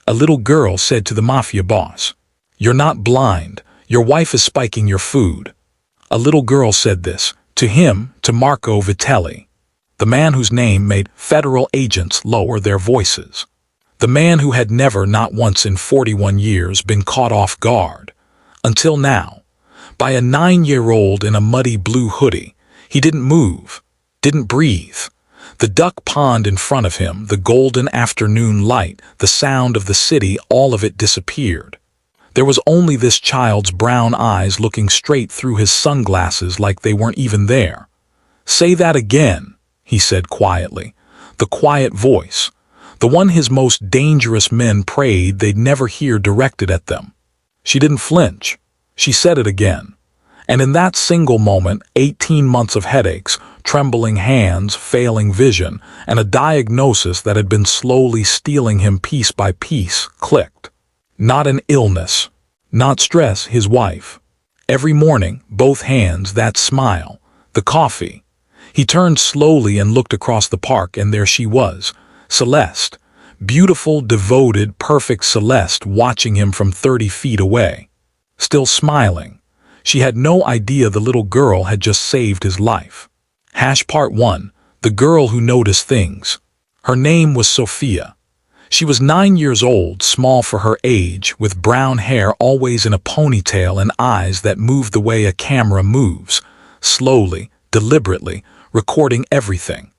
A little girl said to the mafia boss. "You're not blind. Your wife is spiking your food." A little girl said this to him, to Marco Vitelli, the man whose name made federal agents lower their voices. The man who had never, not once in 41 years, been caught off guard. Until now. By a 9-year-old in a muddy blue hoodie. He didn't move, didn't breathe. The duck pond in front of him, the golden afternoon light, the sound of the city, all of it disappeared. There was only this child's brown eyes looking straight through his sunglasses like they weren't even there. "Say that again," he said quietly. The quiet voice. The one his most dangerous men prayed they'd never hear directed at them. She didn't flinch. She said it again. And in that single moment, 18 months of headaches, trembling hands, failing vision, and a diagnosis that had been slowly stealing him piece by piece, clicked. Not an illness. Not stress, his wife. Every morning, both hands, that smile. The coffee. He turned slowly and looked across the park, and there she was. Celeste. Beautiful, devoted, perfect Celeste watching him from 30 feet away. Still smiling. She had no idea the little girl had just saved his life. Part 1. The girl who noticed things. Her name was Sophia. She was 9 years old, small for her age, with brown hair always in a ponytail and eyes that moved the way a camera moves, slowly, deliberately, recording everything.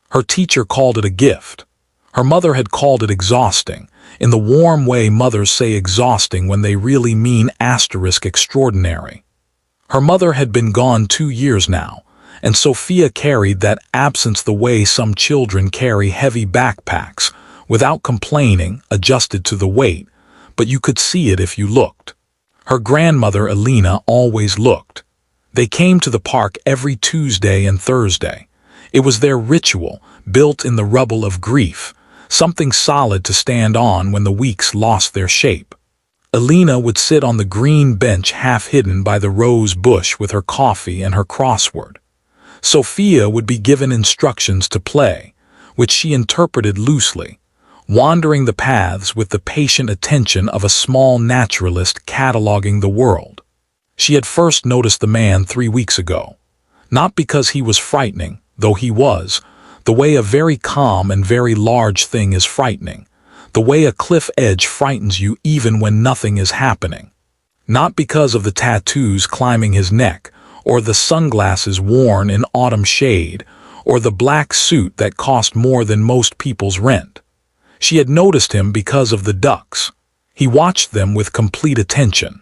Her teacher called it a gift. Her mother had called it exhausting, in the warm way mothers say exhausting when they really mean extraordinary. Her mother had been gone 2 years now, and Sophia carried that absence the way some children carry heavy backpacks, without complaining, adjusted to the weight, but you could see it if you looked. Her grandmother, Alina, always looked. They came to the park every Tuesday and Thursday. It was their ritual, built in the rubble of grief, something solid to stand on when the weeks lost their shape. Alina would sit on the green bench half hidden by the rose bush with her coffee and her crossword. Sophia would be given instructions to play, which she interpreted loosely, wandering the paths with the patient attention of a small naturalist cataloging the world. She had first noticed the man 3 weeks ago, not because he was frightening, though he was, the way a very calm and very large thing is frightening, the way a cliff edge frightens you even when nothing is happening. Not because of the tattoos climbing his neck, or the sunglasses worn in autumn shade, or the black suit that cost more than most people's rent. She had noticed him because of the ducks. He watched them with complete attention.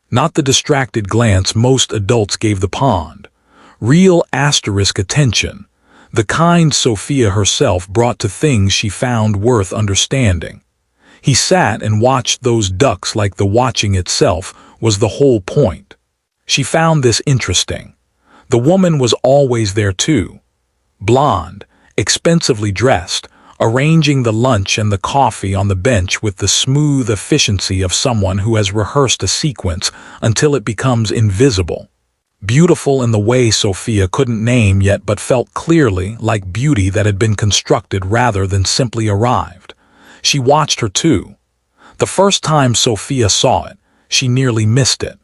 Not the distracted glance most adults gave the pond. Real attention. The kind Sophia herself brought to things she found worth understanding. He sat and watched those ducks like the watching itself was the whole point. She found this interesting. The woman was always there too. Blonde, expensively dressed, arranging the lunch and the coffee on the bench with the smooth efficiency of someone who has rehearsed a sequence until it becomes invisible. Beautiful in the way Sophia couldn't name yet but felt clearly like beauty that had been constructed rather than simply arrived. She watched her too. The first time Sophia saw it, she nearly missed it.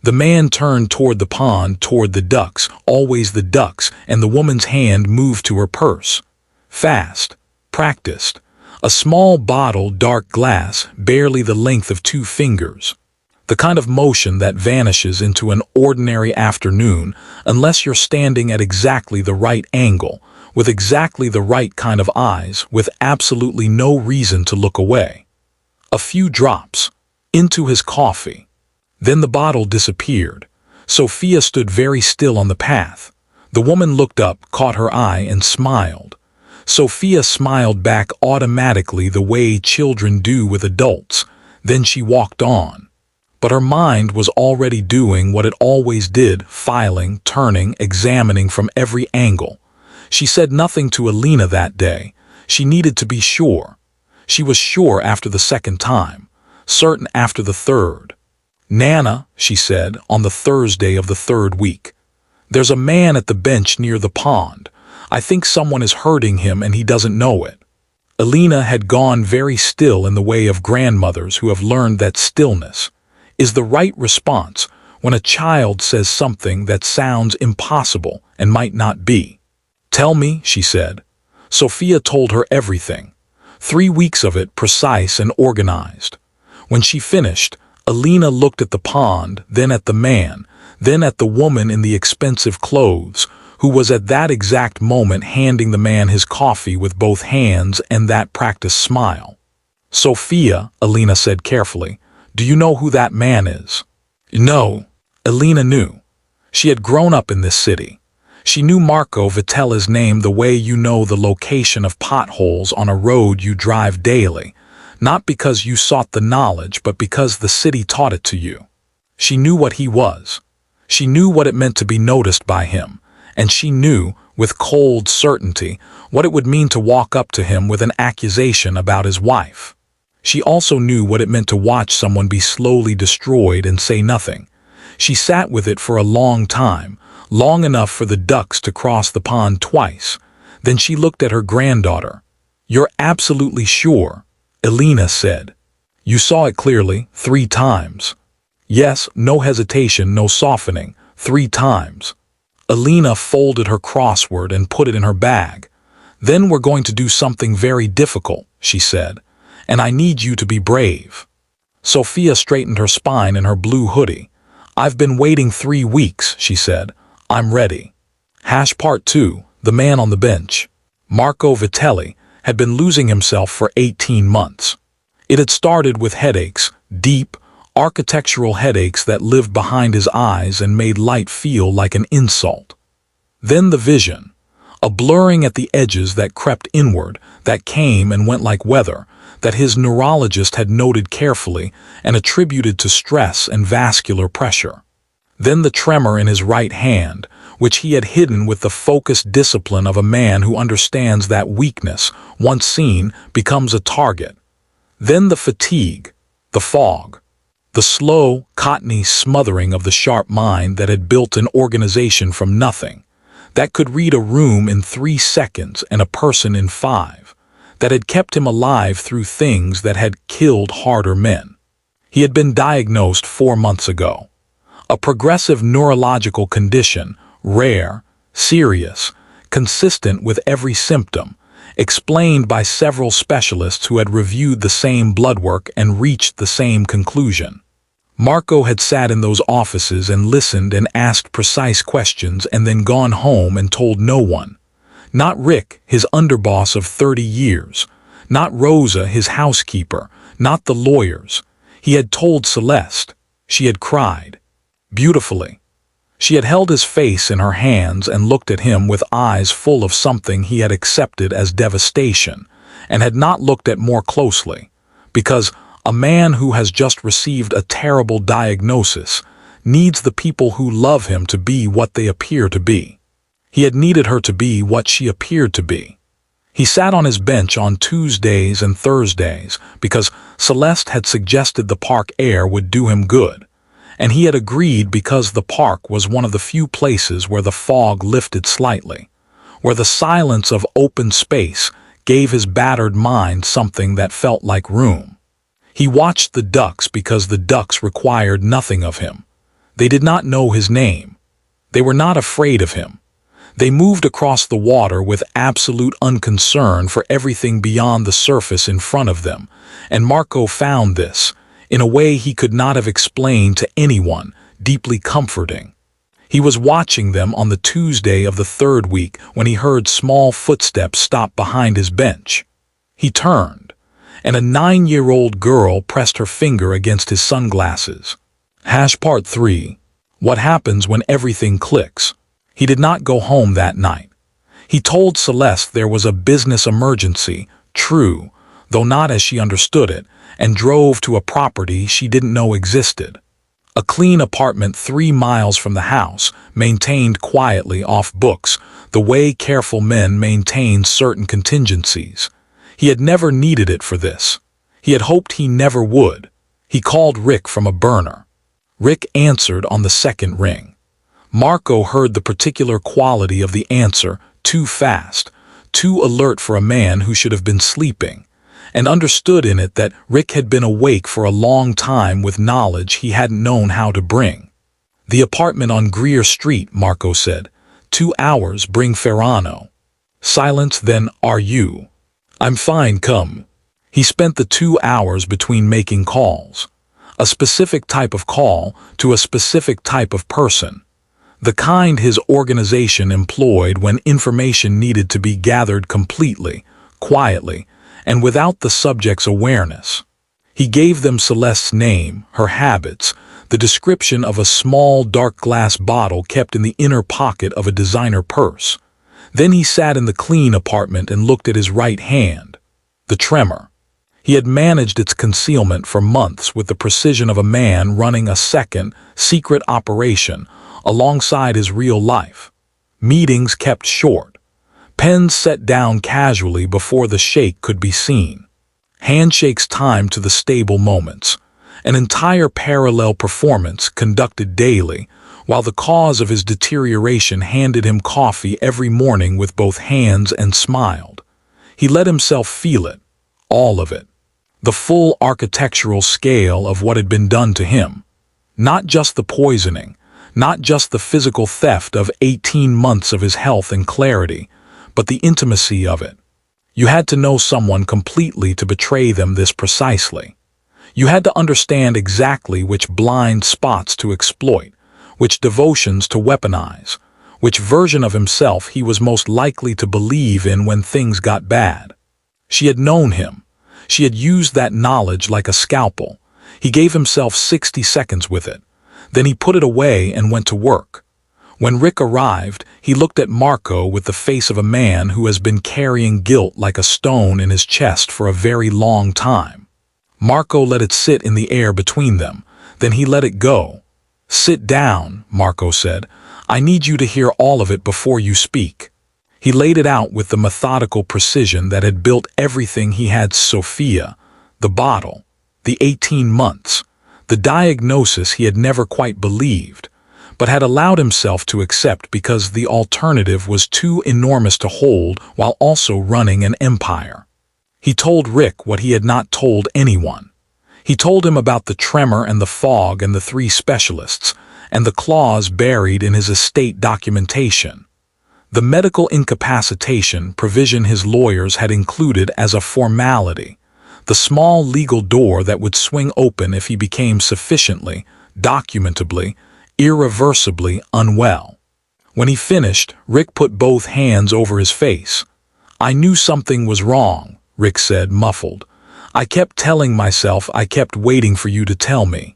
The man turned toward the pond, toward the ducks, always the ducks, and the woman's hand moved to her purse. Fast, practiced. A small bottle, dark glass, barely the length of 2 fingers. The kind of motion that vanishes into an ordinary afternoon unless you're standing at exactly the right angle, with exactly the right kind of eyes, with absolutely no reason to look away. A few drops. Into his coffee. Then the bottle disappeared. Sophia stood very still on the path. The woman looked up, caught her eye, and smiled. Sophia smiled back automatically the way children do with adults. Then she walked on. But her mind was already doing what it always did, filing, turning, examining from every angle. She said nothing to Alina that day. She needed to be sure. She was sure after the second time, certain after the third. "Nana," she said, on the Thursday of the 3rd week, "there's a man at the bench near the pond. I think someone is hurting him and he doesn't know it." Alina had gone very still in the way of grandmothers who have learned that stillness is the right response when a child says something that sounds impossible and might not be. "Tell me," she said. Sophia told her everything, 3 weeks of it precise and organized. When she finished, Alina looked at the pond, then at the man, then at the woman in the expensive clothes, who was at that exact moment handing the man his coffee with both hands and that practiced smile. "Sophia," Alina said carefully, "do you know who that man is?" No, Alina knew. She had grown up in this city. She knew Marco Vitelli's name the way you know the location of potholes on a road you drive daily, not because you sought the knowledge, but because the city taught it to you. She knew what he was. She knew what it meant to be noticed by him, and she knew, with cold certainty, what it would mean to walk up to him with an accusation about his wife. She also knew what it meant to watch someone be slowly destroyed and say nothing. She sat with it for a long time, long enough for the ducks to cross the pond twice. Then she looked at her granddaughter. "You're absolutely sure?" Alina said. "You saw it clearly, 3 times. "Yes, no hesitation, no softening, 3 times. Alina folded her crossword and put it in her bag. "Then we're going to do something very difficult," she said, "and I need you to be brave." Sophia straightened her spine in her blue hoodie. "I've been waiting 3 weeks," she said. "I'm ready." Part 2, the man on the bench. Marco Vitelli had been losing himself for 18 months. It had started with headaches, deep, architectural headaches that lived behind his eyes and made light feel like an insult. Then the vision, a blurring at the edges that crept inward, that came and went like weather, that his neurologist had noted carefully and attributed to stress and vascular pressure. Then the tremor in his right hand, which he had hidden with the focused discipline of a man who understands that weakness, once seen, becomes a target. Then the fatigue, the fog, the slow, cottony smothering of the sharp mind that had built an organization from nothing, that could read a room in 3 seconds and a person in 5, that had kept him alive through things that had killed harder men. He had been diagnosed 4 months ago. A progressive neurological condition, rare, serious, consistent with every symptom, explained by several specialists who had reviewed the same blood work and reached the same conclusion. Marco had sat in those offices and listened and asked precise questions and then gone home and told no one. Not Rick, his underboss of 30 years. Not Rosa, his housekeeper. Not the lawyers. He had told Celeste. She had cried. Beautifully. She had held his face in her hands and looked at him with eyes full of something he had accepted as devastation, and had not looked at more closely, because a man who has just received a terrible diagnosis needs the people who love him to be what they appear to be. He had needed her to be what she appeared to be. He sat on his bench on Tuesdays and Thursdays because Celeste had suggested the park air would do him good, and he had agreed because the park was one of the few places where the fog lifted slightly, where the silence of open space gave his battered mind something that felt like room. He watched the ducks because the ducks required nothing of him. They did not know his name. They were not afraid of him. They moved across the water with absolute unconcern for everything beyond the surface in front of them, and Marco found this, in a way he could not have explained to anyone, deeply comforting. He was watching them on the Tuesday of the 3rd week when he heard small footsteps stop behind his bench. He turned, and a 9-year-old girl pressed her finger against his sunglasses. Part 3. What happens when everything clicks? He did not go home that night. He told Celeste there was a business emergency, true, though not as she understood it, and drove to a property she didn't know existed. A clean apartment 3 miles from the house, maintained quietly off books, the way careful men maintain certain contingencies. He had never needed it for this. He had hoped he never would. He called Rick from a burner. Rick answered on the 2nd ring. Marco heard the particular quality of the answer too fast, too alert for a man who should have been sleeping, and understood in it that Rick had been awake for a long time with knowledge he hadn't known how to bring. "The apartment on Greer Street," Marco said. "2 hours, bring Ferrano." Silence, then, "Are you?" "I'm fine, come." He spent the 2 hours between making calls. A specific type of call to a specific type of person. The kind his organization employed when information needed to be gathered completely, quietly, and without the subject's awareness. He gave them Celeste's name, her habits, the description of a small dark glass bottle kept in the inner pocket of a designer purse. Then he sat in the clean apartment and looked at his right hand. The tremor. He had managed its concealment for months with the precision of a man running a second, secret operation alongside his real life. Meetings kept short. Pens set down casually before the shake could be seen. Handshakes timed to the stable moments. An entire parallel performance conducted daily, while the cause of his deterioration handed him coffee every morning with both hands and smiled. He let himself feel it, all of it. The full architectural scale of what had been done to him. Not just the poisoning, not just the physical theft of 18 months of his health and clarity, but the intimacy of it. You had to know someone completely to betray them this precisely. You had to understand exactly which blind spots to exploit, which devotions to weaponize, which version of himself he was most likely to believe in when things got bad. She had known him. She had used that knowledge like a scalpel. He gave himself 60 seconds with it. Then he put it away and went to work. When Rick arrived, he looked at Marco with the face of a man who has been carrying guilt like a stone in his chest for a very long time. Marco let it sit in the air between them. Then he let it go. "Sit down," Marco said. "I need you to hear all of it before you speak." He laid it out with the methodical precision that had built everything he had: Sophia, the bottle, the 18 months, the diagnosis he had never quite believed, but had allowed himself to accept because the alternative was too enormous to hold while also running an empire. He told Rick what he had not told anyone. He told him about the tremor and the fog and the 3 specialists, and the clause buried in his estate documentation. The medical incapacitation provision his lawyers had included as a formality, the small legal door that would swing open if he became sufficiently, documentably, irreversibly unwell. When he finished, Rick put both hands over his face. "I knew something was wrong," Rick said, muffled. "I kept telling myself I kept waiting for you to tell me."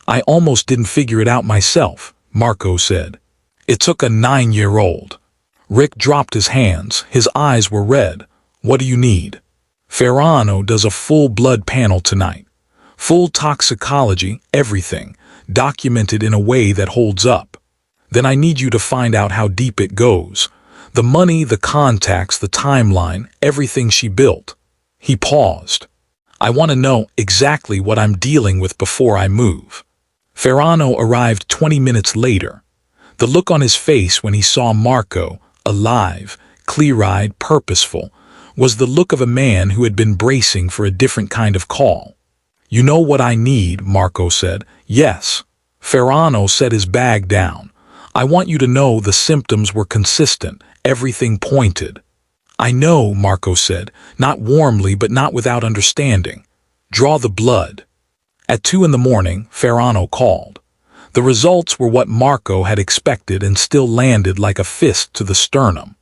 "I almost didn't figure it out myself," Marco said. "It took a 9-year-old. Rick dropped his hands. His eyes were red. "What do you need?" "Ferrano does a full blood panel tonight. Full toxicology, everything, documented in a way that holds up. Then I need you to find out how deep it goes. The money, the contacts, the timeline, everything she built." He paused. "I want to know exactly what I'm dealing with before I move." Ferrano arrived 20 minutes later. The look on his face when he saw Marco, alive, clear-eyed, purposeful, was the look of a man who had been bracing for a different kind of call. "You know what I need," Marco said. "Yes." Ferrano set his bag down. "I want you to know the symptoms were consistent, everything pointed." "I know," Marco said, not warmly but not without understanding. "Draw the blood." At 2 in the morning, Ferrano called. The results were what Marco had expected and still landed like a fist to the sternum.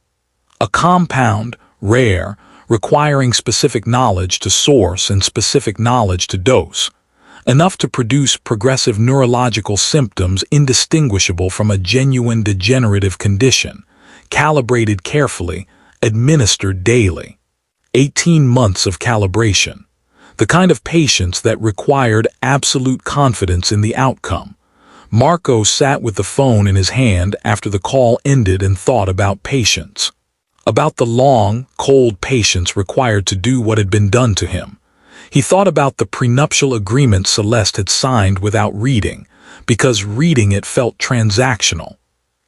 A compound, rare, requiring specific knowledge to source and specific knowledge to dose. Enough to produce progressive neurological symptoms indistinguishable from a genuine degenerative condition, calibrated carefully, administered daily. 18 months of calibration. The kind of patience that required absolute confidence in the outcome. Marco sat with the phone in his hand after the call ended and thought about patience. About the long, cold patience required to do what had been done to him. He thought about the prenuptial agreement Celeste had signed without reading, because reading it felt transactional.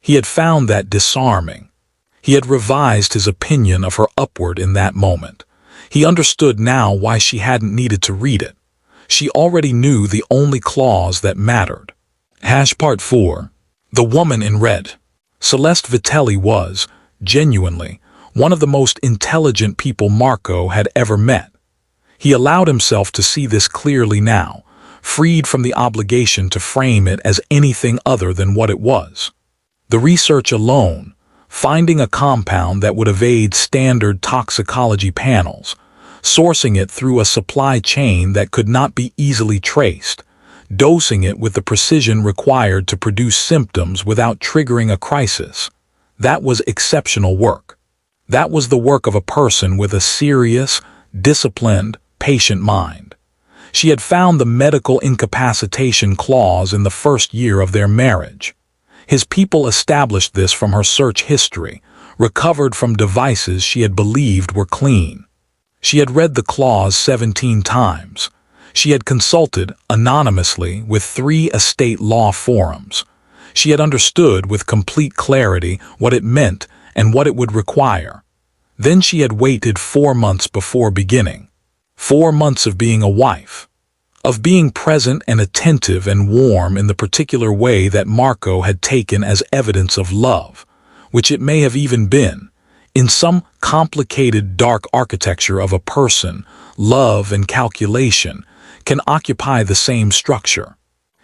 He had found that disarming. He had revised his opinion of her upward in that moment. He understood now why she hadn't needed to read it. She already knew the only clause that mattered. Part 4. The Woman in Red. Celeste Vitelli was, genuinely, one of the most intelligent people Marco had ever met. He allowed himself to see this clearly now, freed from the obligation to frame it as anything other than what it was. The research alone, finding a compound that would evade standard toxicology panels, sourcing it through a supply chain that could not be easily traced, dosing it with the precision required to produce symptoms without triggering a crisis. That was exceptional work. That was the work of a person with a serious, disciplined, patient mind. She had found the medical incapacitation clause in the first year of their marriage. His people established this from her search history, recovered from devices she had believed were clean. She had read the clause 17 times. She had consulted, anonymously, with 3 estate law forums. She had understood with complete clarity what it meant and what it would require. Then she had waited 4 months before beginning. 4 months of being a wife. Of being present and attentive and warm in the particular way that Marco had taken as evidence of love, which it may have even been. In some complicated dark architecture of a person, love and calculation can occupy the same structure.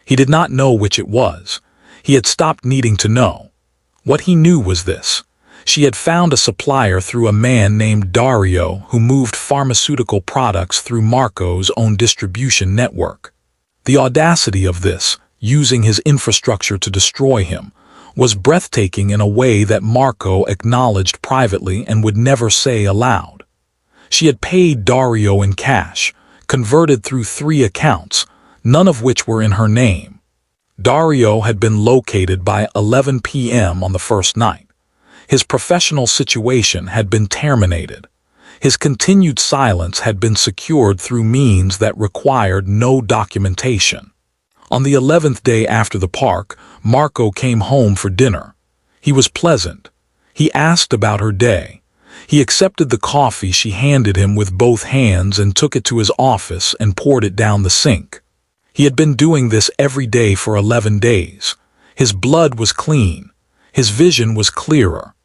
He did not know which it was. He had stopped needing to know. What he knew was this. She had found a supplier through a man named Dario who moved pharmaceutical products through Marco's own distribution network. The audacity of this, using his infrastructure to destroy him, was breathtaking in a way that Marco acknowledged privately and would never say aloud. She had paid Dario in cash, converted through 3 accounts, none of which were in her name. Dario had been located by 11 p.m. on the first night. His professional situation had been terminated. His continued silence had been secured through means that required no documentation. On the 11th day after the park, Marco came home for dinner. He was pleasant. He asked about her day. He accepted the coffee she handed him with both hands and took it to his office and poured it down the sink. He had been doing this every day for 11 days. His blood was clean. His vision was clearer.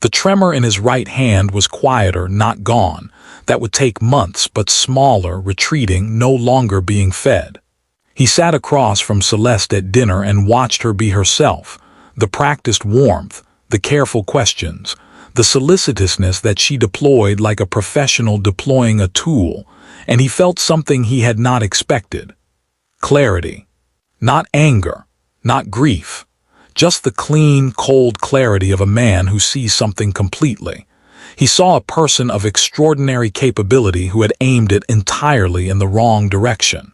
The tremor in his right hand was quieter, not gone. That would take months, but smaller, retreating, no longer being fed. He sat across from Celeste at dinner and watched her be herself, the practiced warmth, the careful questions, the solicitousness that she deployed like a professional deploying a tool, and he felt something he had not expected. Clarity. Not anger, not grief. Just the clean, cold clarity of a man who sees something completely. He saw a person of extraordinary capability who had aimed it entirely in the wrong direction.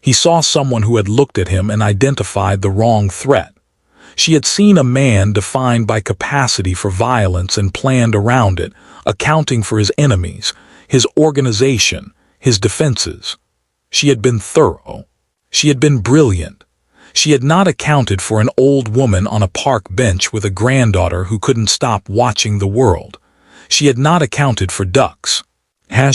He saw someone who had looked at him and identified the wrong threat. She had seen a man defined by capacity for violence and planned around it, accounting for his enemies, his organization, his defenses. She had been thorough. She had been brilliant. She had not accounted for an old woman on a park bench with a granddaughter who couldn't stop watching the world. She had not accounted for ducks.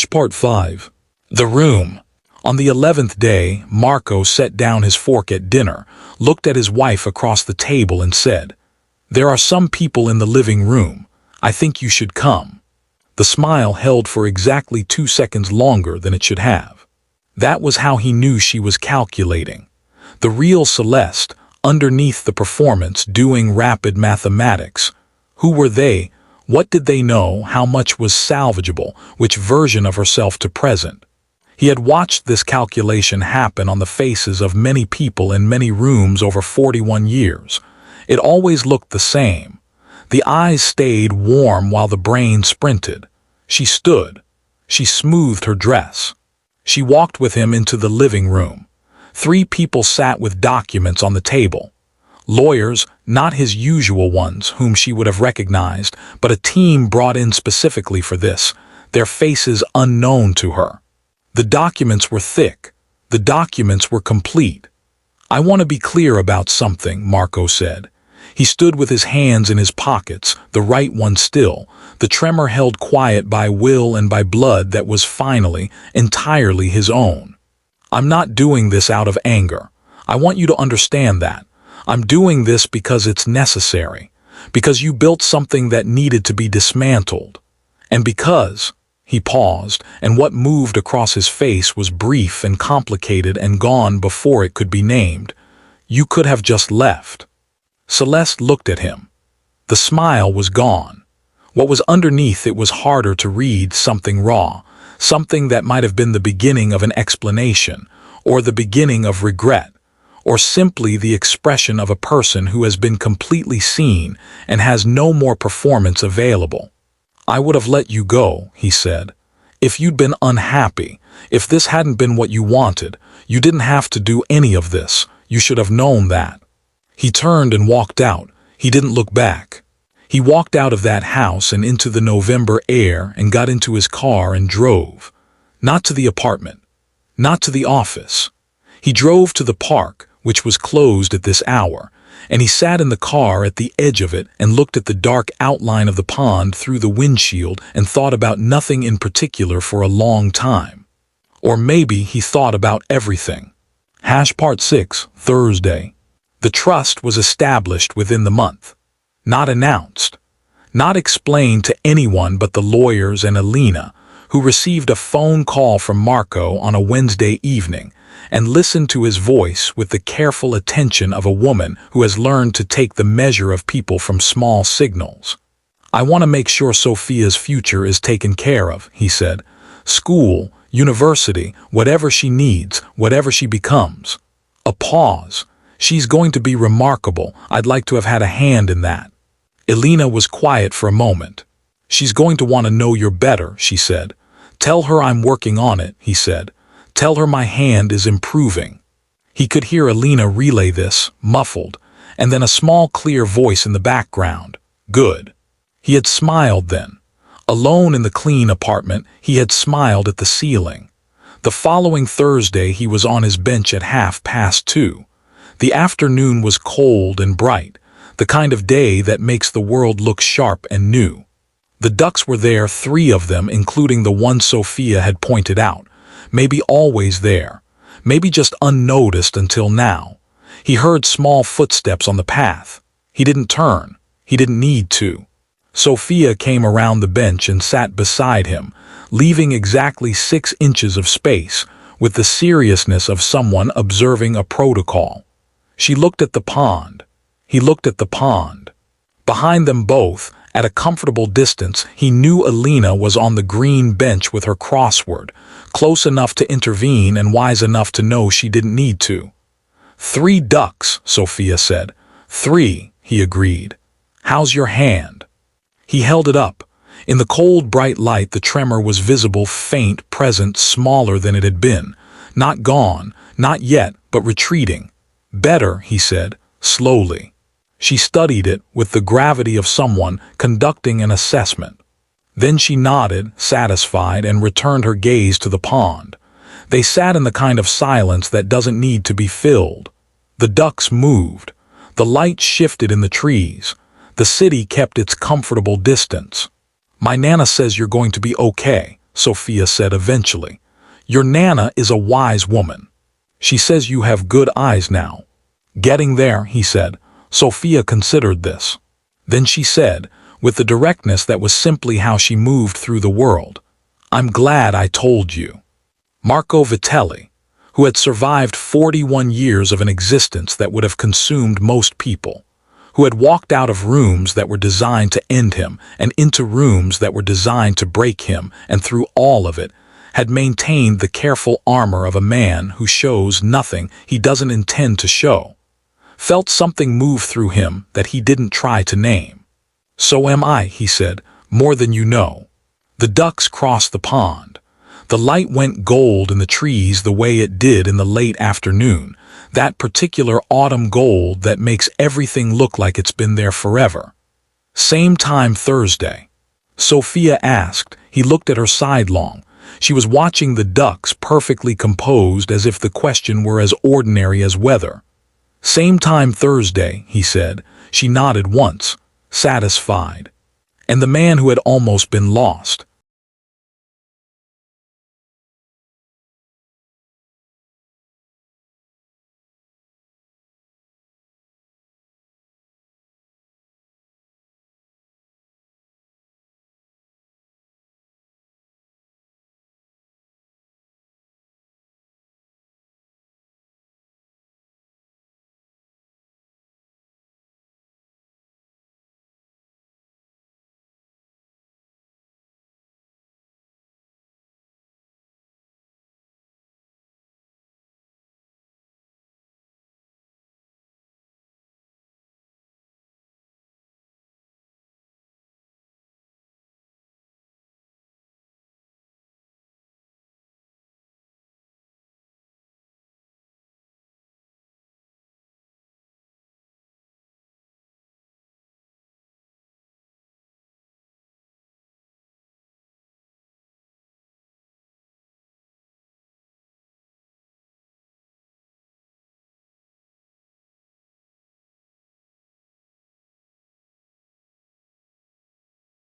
Part 5. The Room. On the 11th day, Marco set down his fork at dinner, looked at his wife across the table and said, "There are some people in the living room. I think you should come." The smile held for exactly 2 seconds longer than it should have. That was how he knew she was calculating. The real Celeste, underneath the performance, doing rapid mathematics. Who were they? What did they know? How much was salvageable? Which version of herself to present? He had watched this calculation happen on the faces of many people in many rooms over 41 years. It always looked the same. The eyes stayed warm while the brain sprinted. She stood. She smoothed her dress. She walked with him into the living room. 3 people sat with documents on the table. Lawyers, not his usual ones, whom she would have recognized, but a team brought in specifically for this, their faces unknown to her. The documents were thick. The documents were complete. "I want to be clear about something," Marco said. He stood with his hands in his pockets, the right one still, the tremor held quiet by will and by blood that was finally, entirely his own. I'm not doing this out of anger. I want you to understand that. I'm doing this because it's necessary. Because you built something that needed to be dismantled. And because, he paused, and what moved across his face was brief and complicated and gone before it could be named. You could have just left. Celeste looked at him. The smile was gone. What was underneath it was harder to read, something raw, something that might have been the beginning of an explanation, or the beginning of regret, or simply the expression of a person who has been completely seen and has no more performance available. I would have let you go, he said. If you'd been unhappy, if this hadn't been what you wanted, you didn't have to do any of this. You should have known that. He turned and walked out. He didn't look back. He walked out of that house and into the November air and got into his car and drove. Not to the apartment. Not to the office. He drove to the park, which was closed at this hour, and he sat in the car at the edge of it and looked at the dark outline of the pond through the windshield and thought about nothing in particular for a long time. Or maybe he thought about everything. Part 6, Thursday. The trust was established within the month. Not announced. Not explained to anyone but the lawyers and Alina, who received a phone call from Marco on a Wednesday evening and listened to his voice with the careful attention of a woman who has learned to take the measure of people from small signals. I want to make sure Sophia's future is taken care of, he said. School, university, whatever she needs, whatever she becomes. A pause. She's going to be remarkable. I'd like to have had a hand in that. Elena was quiet for a moment. She's going to want to know you're better, she said. Tell her I'm working on it, he said. Tell her my hand is improving. He could hear Alina relay this, muffled, and then a small clear voice in the background. Good. He had smiled then. Alone in the clean apartment, he had smiled at the ceiling. The following Thursday he was on his bench at 2:30. The afternoon was cold and bright, the kind of day that makes the world look sharp and new. The ducks were there, 3 of them, including the one Sophia had pointed out. Maybe always there, maybe just unnoticed until now. He heard small footsteps on the path. He didn't turn. He didn't need to. Sophia came around the bench and sat beside him, leaving exactly 6 inches of space, with the seriousness of someone observing a protocol. She looked at the pond. He looked at the pond. Behind them both, at a comfortable distance, he knew Alina was on the green bench with her crossword, close enough to intervene and wise enough to know she didn't need to. 3 ducks, Sophia said. 3, he agreed. How's your hand? He held it up. In the cold, bright light, the tremor was visible, faint, present, smaller than it had been. Not gone, not yet, but retreating. Better, he said, slowly. She studied it with the gravity of someone conducting an assessment. Then she nodded, satisfied, and returned her gaze to the pond. They sat in the kind of silence that doesn't need to be filled. The ducks moved. The light shifted in the trees. The city kept its comfortable distance. My Nana says you're going to be okay, Sophia said eventually. Your Nana is a wise woman. She says you have good eyes now. Getting there, he said. Sophia considered this. Then she said, with the directness that was simply how she moved through the world, I'm glad I told you. Marco Vitelli, who had survived 41 years of an existence that would have consumed most people, who had walked out of rooms that were designed to end him and into rooms that were designed to break him, and through all of it, had maintained the careful armor of a man who shows nothing he doesn't intend to show. Felt something move through him that he didn't try to name. So am I, he said, more than you know. The ducks crossed the pond. The light went gold in the trees the way it did in the late afternoon, that particular autumn gold that makes everything look like it's been there forever. Same time Thursday. Sophia asked. He looked at her sidelong. She was watching the ducks, perfectly composed, as if the question were as ordinary as weather. Same time Thursday, he said. She nodded once, satisfied. And the man who had almost been lost